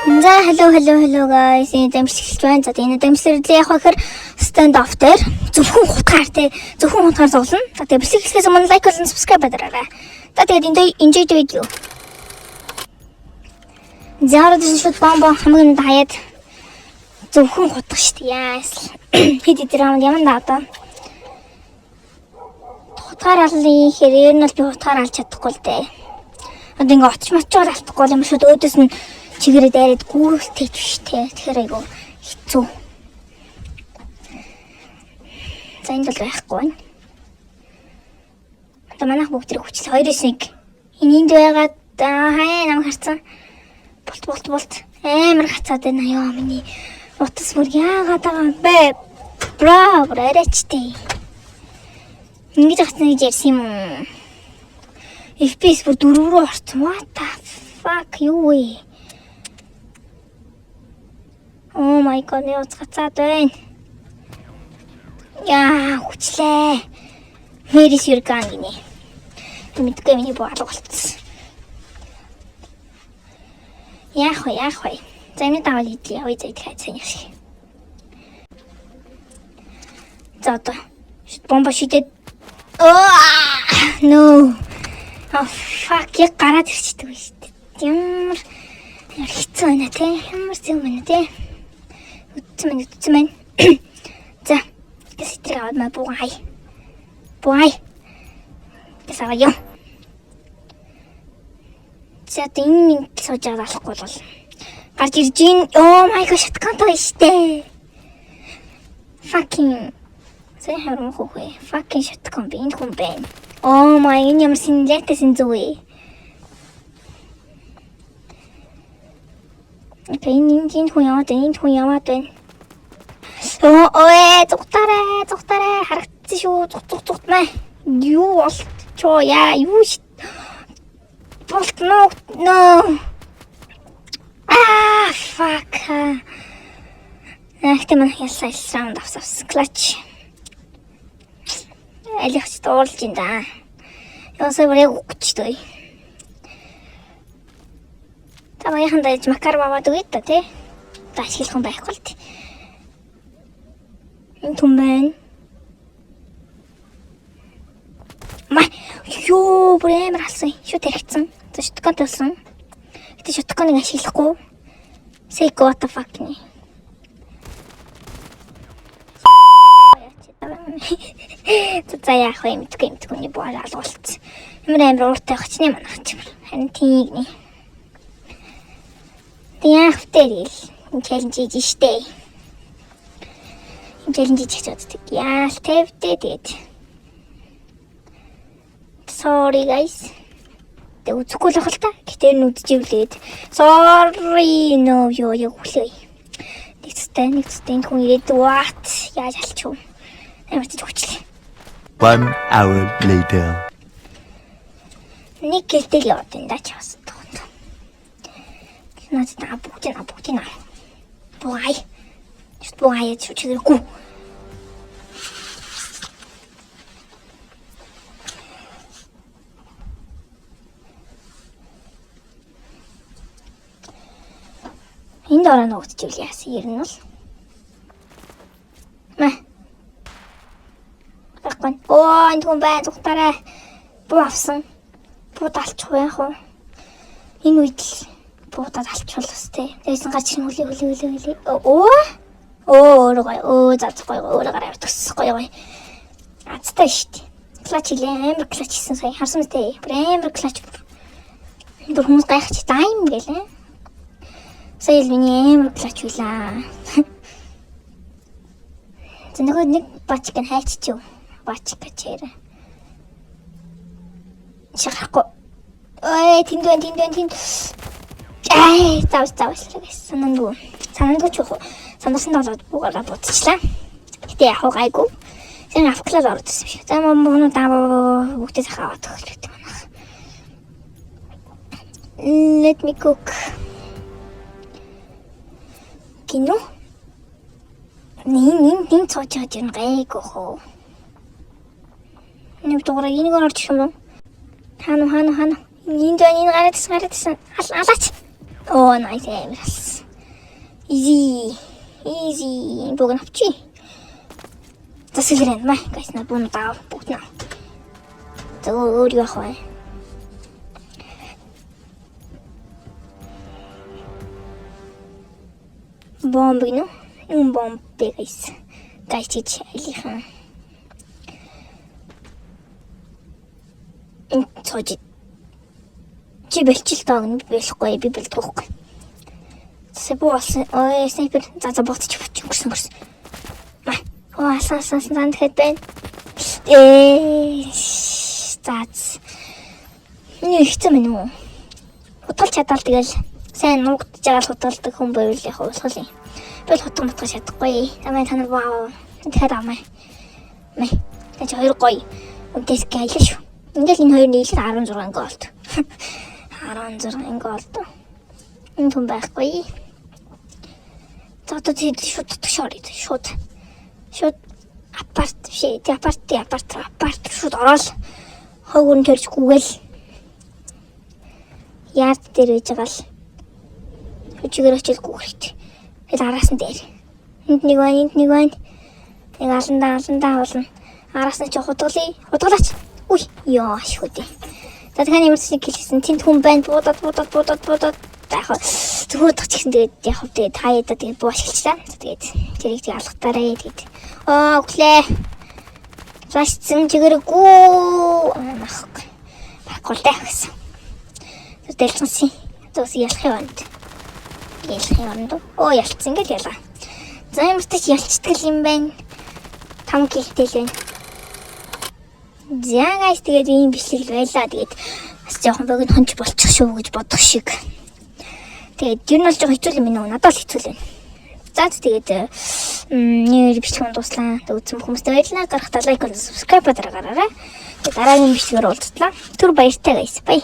За hello guys. Энэ дамжлагч байна. За энэ дамжлаглаа яг хахаар stand off дээр зөвхөн хутгаар зовлон. За тэгээ бэлэг хэсгээс өмнө лайк болон subscribe дараарай. За тэгээд enjoy the video. Заард шууд бомбо хамгийн хаяад зөвхөн хутгах шүү дээ. Яас. Хэд драм ямар надаа. Хутгаар алны хэрэг нь бол би хутгаар алж чадахгүй л дээ. Одоо ингээ очмочоор алдахгүй юм шууд өөдөөс нь чигээрээ дайраад гүүрэлтэй биш те. Тэгэхээр айгу хэцүү. За энэ бол байхгүй байна. Одоо манайх бүгд хүчил 2-1. Энд байгаад хаяа нам харцсан. Болт амар хацаад байна ёо миний. Утас бүр яагаад байгаа юм бэ? Бра арайчтэй. Ингэж хацсан гэж ярьсан юм уу? FPS бүр 4 рүү орсон. What the fuck юу вэ? Oh my god, я уцгацаад байна. Яа, хүчлээ. Мэрис юрган гинэ. Мэдгүй миний боолго болцсон. Яах вэ? За энэ давал идлээ. Ой зайд хайцсан юм шиг. За одоо бомба шидэд. No. Oh fuck, я гараад ирчихдэг юм шүү дээ. Ямар хэцүү байна те. Ямар зүг байна те. Үтсэн байна. За, гэсэтрэг аваад маа бугай. Гэсава ёо. За энэ сууж авахгүй бол гарч ирж ийн. Oh my god, шаткантай штэ. Fucking Сайн харам хөөе. Fucking шаткан би энэ хүн байна. Oh my, энэ ямар синлэтэйсэн зүг. Okay, энэ хүн яваад байна. Зүгтараа харагдсан шүү. Зүгтмаа. Юу болчихоо яа, юу болтно. Fuck. Ахтай мань ялсаа раунд авсавс. Clutch. Алихч тоолж ин да. Ясаа бүрээ өгчтэй. Тамаяхан дайж макар баваад өгөөд та тий. Таашгилах юм байхгүй л тий. Энэ түн байна. Ёо бүрээр алсан. Шүт хэрэгцэн. За шуткан төлсөн. Гэтэ шутканыг ашиглахгүй. Say what the fuck ни. За яах вэ? Мэдгүй боол алгуулсан. Ямар ууртай очны манайх ч юм. Харин тийг ни. Яах вэ? Челленж хийж штэ. Челленж хийж чаддаг. Яа, тавьдээ тэгээд. Sorry guys. Тэ үзэхгүй л хэл та. Гэтэ нүдчихвлээд. Sorry no ёо хүлээ. Нэгцтэй хүн ирээд what? Яаж алчих вэ? Ямар ч хүчлээ. 1 hour later. Нэг гэлтэй л яваад энэ дач бас тохот. Надад бүгдийг бугай. Бугай чүчгэргүй. Энд ороо нууцчихвэл яасан ер нь бол. Энэ хүн бай зүгтараа буу авсан. Бууд алчих байх уу? Энэ үед л буудад алчихвал өстэй. Тэгсэн гарч ирэн хүлээ. Өөрөө гоё. Зацгүй өөрөө гараа төгсөхгүй гоё. Азтай штий. Клач амар клач хийсэн сая харсан мэт. Амар клач. Бүр хүмүүс гайхаж тайм гэлээ. Сая л миний амар клач үлээ. Зэнэхөө нэг бачкан хайчихв. Бачкачээр. Шахахгүй. Ой, тэнд. Заавал санандгүй ч юу. Сандарсан болоод буугаад бодчихлаа. Гэтэ яг гайгүй. Сайн авклал ордсон биш. За мөн бүгдээ захаад өгөх юм байна. Let me cook. Кино. Нин цоочод юм гайгүй хөө. Нэг дуурай энийг орчих юм уу? Хаана. Энд байна энэ гараад ирсэн. Алаач. Оо nice амирс. Easy. Бүгд авчи. Засэлрэн маа. Гайс на бун даа бүгд наа. За өөр яах вэ? Бомб гинэ. Юм бомб гайс. Гайс чи алихан. Цожи. Чи бэлчил тааг нь болохгүй би бэлтгэхгүй. Сэбуус снайпер за ботч гэрсэн. Асаас нандхэд байна. Заац. Нэг хэцүү мэн үү? Хутгалж чадвал тэгэл сайн нуугдж байгаа л хутгалдаг хүн байвал яг уулах юм. Би л хутгах чадахгүй. Амаа танаа вау. Тэгэхээр амаа. Тэч хоёр гоё. Үнтэйс гэлээ шүү. Ингээл энэ хоёр нийлээд 16 голд. 16 голд. Энэ хүн байхгүй. Одоо тийм шууд апарт шууд ороод хогон төрчихгүйгээл яард дээр байж байгаа л хүчээр очилгүй хэрэгтэй. Тэгэл араас нь дээр. Энд нэг байна. Нэг аландаа болно. Араас нь ч худгалаач. Үй ёо шүдэ. За тэгэхээр ямар ч нэг хэлсэн тэнд хүн байна. Буудаад. Яг зүгээр тагчихсан тэгээд яг тэгээд хаяада тэгээд бууш хэлчихлаа. Тэгээд тэрийг тэг алгатаарэ тэгээд. Өглөө. Зашцэн чигэрэггүй. Нахгүй. Багуултай гэсэн. Дэлцэнси. Тус ялах юм. Ялцсан гэл ялаа. За ямар ч ялцдаг юм байна. 5 гэлтэй л байна. Зягаас тэгээд ийм бичлэг байлаа. Тэгээд бас жоохон богино хонч болчих шүү гэж бодох шиг. Тэгээд ер нь бол жоохон хэцүү юм байна. Надад л хэцүү л байна. За тэгээд нэг бичлэг дуслаа. Үзсэн хүмүүстээ баярлалаа. Гарахтаа лайк, subscribe дараагаарай. Тэгээд дараагийн бичлэгээр уулзлаа. Түр баяртай guys. Bye.